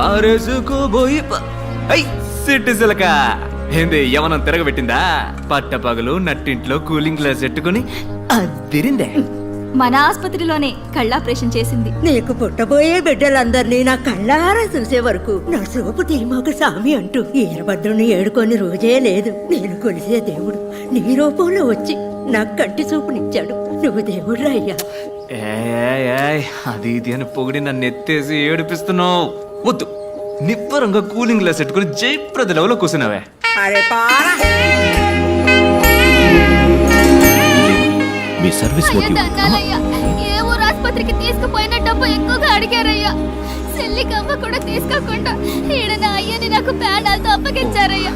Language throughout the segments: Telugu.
ఆరేసుకోబోయి సిట్టిసిలక ఏంది యవనం తిరగబెట్టిందా? పట్టపగలు నట్టింట్లో కూలింగ్ గ్లాస్ పెట్టుకుని అదిరిందే. మన ఆసుపత్రిలోనే కళ్ళాపరేషన్ చేసింది. నీకు పుట్టబోయే బిడ్డలందరినీ నా కళ్ళారా చూసే వరకు నా సోపు తీమాక సామి అంటూ ఈరభద్రుని ఏడుకొని రోజే లేదు. నేను కొలిసే దేవుడు నీ రూపంలో వచ్చి నాకు కంటి చూపునిచ్చాడు. నువ్వు దేవుడు అయ్యా. అది ఇది అని పొగిడి నన్ను ఎత్తేసి ఏడిపిస్తున్నావు. వద్దు, నిబ్బరంగా కూలింగ్ గ్లాస్ పెట్టుకుని జయప్రద లెవెల్లో కూర్చున్నావే. అరే పారా మీ సర్వీస్ మోటివ్ ఏ ఊరు ఆసుపత్రికి తీసుకుపోయిన డబ్బు ఎక్కువగా అడిగారయ్యా. సెల్లికమ్మ కూడా తీసుకోకుండా ఈడన అయ్యని నాకు ప్రాణాలతో అప్పగించారయ్యా.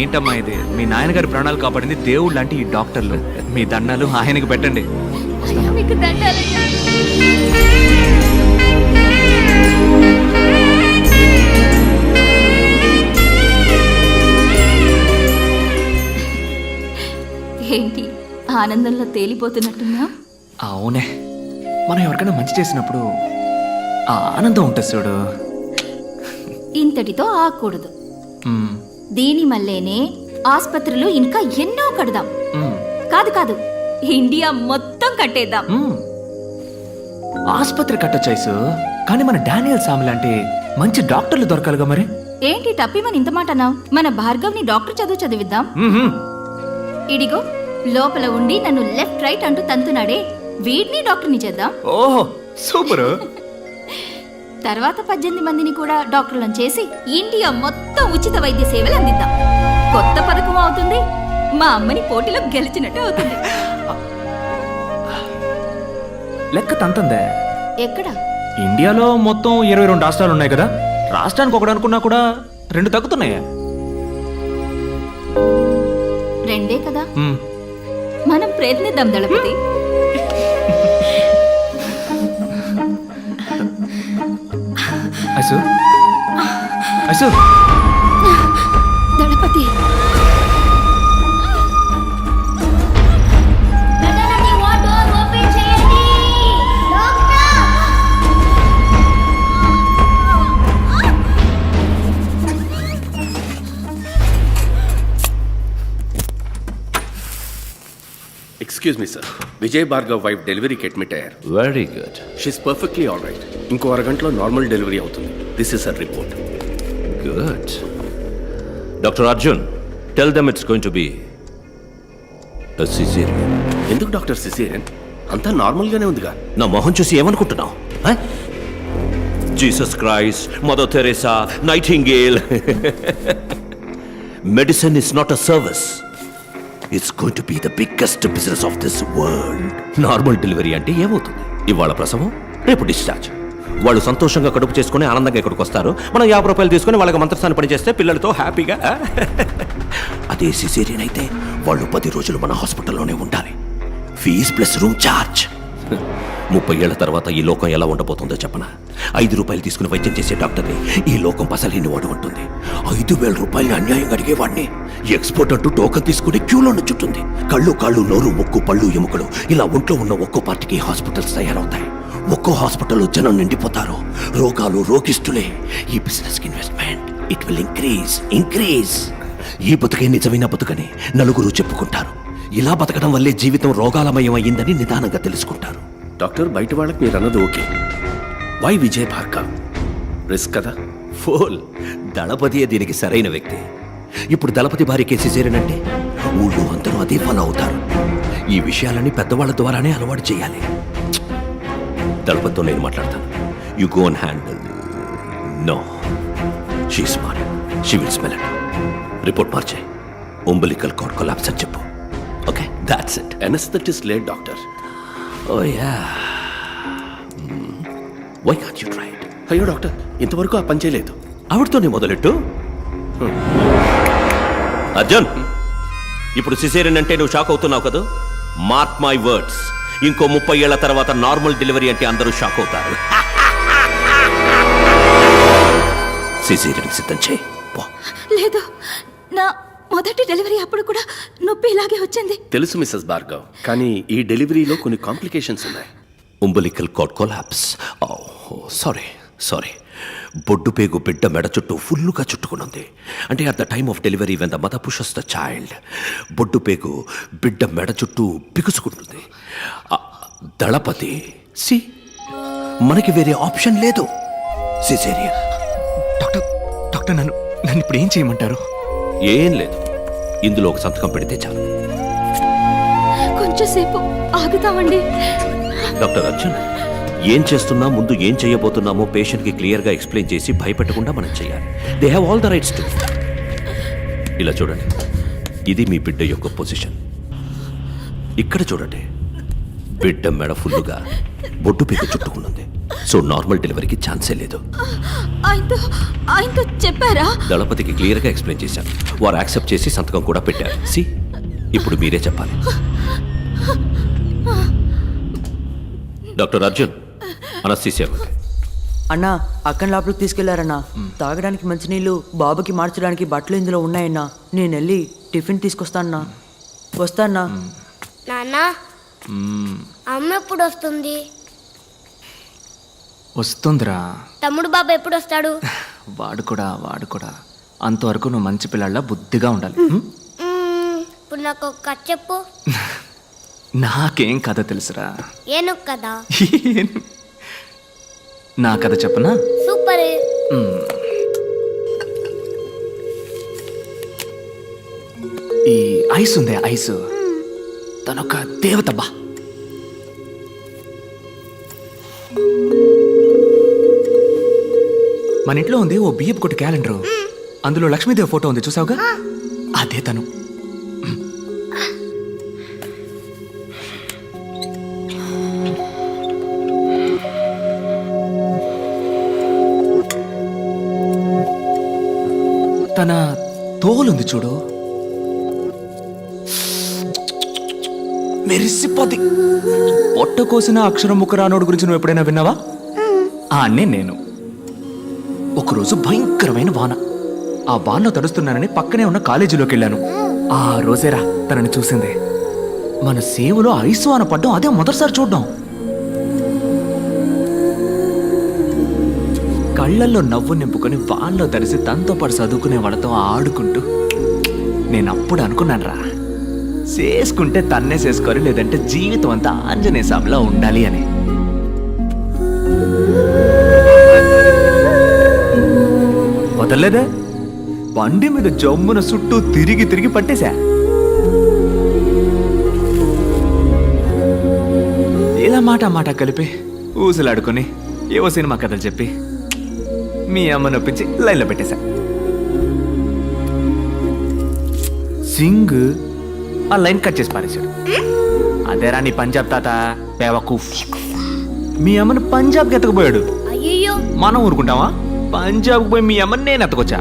ఏంటమ్మా ఇది? మీ నాయనగారి ప్రాణాలు కాపాడింది దేవుడు లాంటి ఈ డాక్టర్లు. మీ దండాలు ఆయనకి పెట్టండి. అయ్యా మీకు దండాలయ్యా. ఏంటి ఆనందంలో తేలిపోతున్నట్టున్నా? అవునే, మనం ఎవరికైనా మంచి చేసినప్పుడు ఆ ఆనందం ఉంటుంది చూడు. ఇంతటితో ఆగకూడదు. దీని మల్లేనే ఆసుపత్రులు ఇంకా ఎన్నో కడదాం. కాదు కాదు, ఇండియా మొత్తం కట్టేద్దాం. ఆసుపత్రి కట్టొచ్చాయిసు, కానీ మన డానియల్ సామి లాంటి మంచి డాక్టర్లు దొరకాలిగా. మరి ఏంటి టప్పిమని ఇంత మాట అన్నావు? మన భార్గవ్ని డాక్టర్ చదువు చదివిద్దాం. ఇడిగో లోపల ఉండి నన్ను లెఫ్ట్ రైట్ అంటూ తంతున్నాడే, వీడిని డాక్టర్ని చేద్దాం. ఓహో సూపర్. తర్వాత 18 మందిని కూడా డాక్టర్లను చేసి ఇండియా మొత్తం ఉచిత వైద్య సేవలు అందిద్దాం. కొత్త పథకం అవుతుంది. మా అమ్మని పోటీలో గెలిచినట్టు అవుతుంది. లెక్క తంతందే. ఎక్కడ? ఇండియాలో మొత్తం 22 రాష్ట్రాలు ఉన్నాయి కదా. రాష్ట్రానికి ఒకటి అనుకున్నా కూడా 2 తగ్గుతున్నాయా? 2 కదా. మనం ప్రయత్నిద్దాం దళపతి. అసు అసు Dalapathi excuse me sir, Vijay Bhargav wife డెలివరీకి అడ్మిట్ అయ్యారు. Very good. She's perfectly all right. ఇంకో అరగంటలో నార్మల్ డెలివరీ అవుతుంది. This is her report. Good. Doctor Arjun, tell them it's going to be a cesarean. ఎందుకు డాక్టర్ సిసేరియన్? అంతా నార్మల్గానే ఉందిగా. నా మొహం చూసి ఏమనుకుంటున్నావు? Jesus Christ, mother Teresa, Nightingale. Medicine is not a service. It's going to be the biggest business of this world. Normal delivery అంటే ఏమవుతుంది? ఇవాళ ప్రసవం, రేపు డిశ్చార్జ్. వాళ్ళు సంతోషంగా కడుపు చేసుకుని ఆనందంగా ఇక్కడికి వస్తారు. మనం 50 రూపాయలు తీసుకుని వాళ్ళకి మంత్రస్థానం పని చేస్తే పిల్లలతో హ్యాపీగా. అదే సిసేరియన్ అయితే వాళ్ళు 10 రోజులు మన హాస్పిటల్లోనే ఉండాలి. Fees plus room charge. 30 ఏళ్ల తర్వాత ఈ లోకం ఎలా ఉండబోతుందో చెప్పనా? 5 రూపాయలు తీసుకుని వైద్యం చేసే డాక్టర్ని ఈ లోకం పసలేని వాడు ఉంటుంది. 5,000 రూపాయలు అన్యాయంగా అడిగేవాడిని ఎక్స్పోర్ట్ అంటూ టోకన్ తీసుకుని క్యూలో చుట్టుంది. కళ్ళు, కాళ్ళు, నోరు, ముక్కు, పళ్ళు, ఎముకలు ఇలా ఒంట్లో ఉన్న ఒక్కో పార్టీకి హాస్పిటల్స్ తయారవుతాయి. ఒక్కో హాస్పిటల్లో జనం నిండిపోతారు. రోగాలు, రోగిస్తులే. ఈ business investment it will increase. ఈ బతుకే నిజమైన బతుకని నలుగురు చెప్పుకుంటారు. ఇలా బతకడం వల్లే జీవితం రోగాలమయం అయ్యిందని నిదానంగా తెలుసుకుంటారు. డాక్టర్, బయట వాళ్ళకి మీరు అన్నది okay. Why Vijay Bhargav? Risk కదా. ఫోల్. దళపతియే దీనికి సరైన వ్యక్తి. ఇప్పుడు దళపతి భార్యకే సిసేరియన్ అంటే ఊళ్ళో అందరూ అదే ఫాలో అవుతారు. ఈ విషయాలని పెద్దవాళ్ళ ద్వారానే అలవాటు చేయాలి. దళపతితో నేను మాట్లాడతాను. You go and handle. No, she smart. She will smell it. Report మార్చే. umbilical cord collapse అని చెప్పు. Okay, that's it. Anaesthetist late doctor. Oh yeah. Why can't you try it? అయ్యో డాక్టర్, ఇంతవరకు ఆ పని చేయలేదు. ఆవిడతోనే మొదలెట్టు. అర్జున్, ఇప్పుడు సిసేరియన్ అంటే నువ్వు షాక్ అవుతున్నావు కదా? మార్క్ మై వర్డ్స్, ఇంకో 30 ఏళ్ల తర్వాత నార్మల్ డెలివరీ అంటే అందరూ షాక్ అవుతారు. సిసేరియన్ సిద్ధం చేయి. లేదు, నా మొదటి డెలివరీ అప్పుడు కూడా నొప్పి ఇలాగే వచ్చింది. తెలుసు మిస్సెస్ భార్గవ్, కానీ ఈ డెలివరీలో కొన్ని కాంప్లికేషన్స్ ఉన్నాయి. umbilical cord collapse. Oh, sorry. బొడ్డు పేగు బిడ్డ మెడ చుట్టూ ఫుల్లుగా చుట్టుకునుంది. అంటే at the time of delivery when the mother pushes the child, బొడ్డు పేగు బిడ్డ మెడ చుట్టూ బిగుసుకుంటుంది. దళపతి సి, మనకి వేరే ఆప్షన్ లేదు, సిజేరియన్. డాక్టర్ డాక్టర్ నన్ను నన్ను ఇప్పుడు ఏం చేయమంటారు? ఏం లేదు, ఇందులో ఒక సంతకం పెడితే చాలు. కొంచెంసేపు ఆగుతామండి. డాక్టర్ అర్జున్, ఏం చేస్తున్నా ముందు ఏం చేయబోతున్నామో పేషెంట్కి క్లియర్గా ఎక్స్ప్లెయిన్ చేసి భయపెట్టకుండా మనం చేయాలి. They have all the rights to. ఇలా చూడండి, ఇది మీ బిడ్డ యొక్క పొజిషన్. ఇక్కడ చూడండి, బిడ్డ మెడ ఫుల్లుగా బొడ్డు పీక చుట్టుకున్నది. సో నార్మల్ డెలివరీకి ఛాన్సే లేదు. ఆయనతో చెప్పారా? దళపతికి క్లియర్గా ఎక్స్ప్లెయిన్ చేశాను. వారు యాక్సెప్ట్ చేసి సంతకం కూడా పెట్టారు. సి, ఇప్పుడు మీరే చెప్పాలి. డాక్టర్ అర్జున్, అనస్థీసియా ఇవ్వండి. అన్నా, అక్కని లోపలికి తీసుకెళ్లారన్నా. తాగడానికి మంచినీళ్ళు, బాబుకి మార్చడానికి బట్టలు ఇందులో ఉన్నాయన్నా. నేను వెళ్ళి టిఫిన్ తీసుకొస్తానన్నా. వస్తానా? నాన్న, అమ్మ ఎప్పుడు వస్తుంది? వస్తుందిరా. తమ్ముడు బాబు ఎప్పుడు వస్తాడు? వాడు కూడా అంతవరకు నువ్వు మంచి పిల్లల్లా బుద్ధిగా ఉండాలి. ఇప్పుడు నాకు ఒక కథ చెప్పు. నాకేం కథ తెలుసురా. ఏనుగు కదా? నా కథ చెప్పనా? సూపర్. ఈ ఐస్ ఉందే, ఐస్ తనొక దేవత బా. మన ఇంట్లో ఉంది ఓ బియ్యపు కొట్టు క్యాలెండర్. అందులో లక్ష్మీదేవి ఫోటో ఉంది, చూసావుగా? అదే తను. తన తోలుంది చూడు, మెరిసిపోద్ది. పొట్ట కోసిన అక్షరం ముఖరానోడు గురించి నువ్వు ఎప్పుడైనా విన్నావా? నేను ఒకరోజు భయంకరమైన వాన. ఆ వానలో తడుస్తున్నానని పక్కనే ఉన్న కాలేజీలోకి వెళ్ళాను. ఆ రోజేరా తనని చూసింది. మన సేవలో ఐస్ వాన పడ్డం అదే మొదటిసారి చూడ్డం. కళ్ళల్లో నవ్వు నింపుకొని వాన్లో తడిసి తనతో పాటు చదువుకునే వాళ్ళతో ఆడుకుంటూ నేను అప్పుడు అనుకున్నాను, చేసుకుంటే తన్నే చేసుకోవాలి, లేదంటే జీవితం అంతా ఆంజనేయ స్వామిలా ఉండాలి అని. వదలలేదే, బండి మీద జమ్మున చుట్టూ తిరిగి పట్టేశా. ఇలా మాట కలిపి ఊసులాడుకొని ఏవో సినిమా కథలు చెప్పి మీ అమ్మ నొప్పించి లైన్లో పెట్టేశా. సింగ్ ఆ లైన్ కట్ చేసి పారేశాడు. అదేరా నీ పంజాబ్ తాత బేవకూఫ్. మీ అమ్మని పంజాబ్కి ఎత్తకపోయాడు. అయ్యో, మనం ఊరుకుంటావా? పంజాబ్కి పోయి మీ అమ్మని నేను ఎత్తకొచ్చా.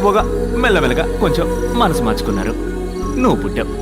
పోగ మెల్లమెల్లగా కొంచెం మనసు మార్చుకున్నారు. నువ్వు పుట్టావు.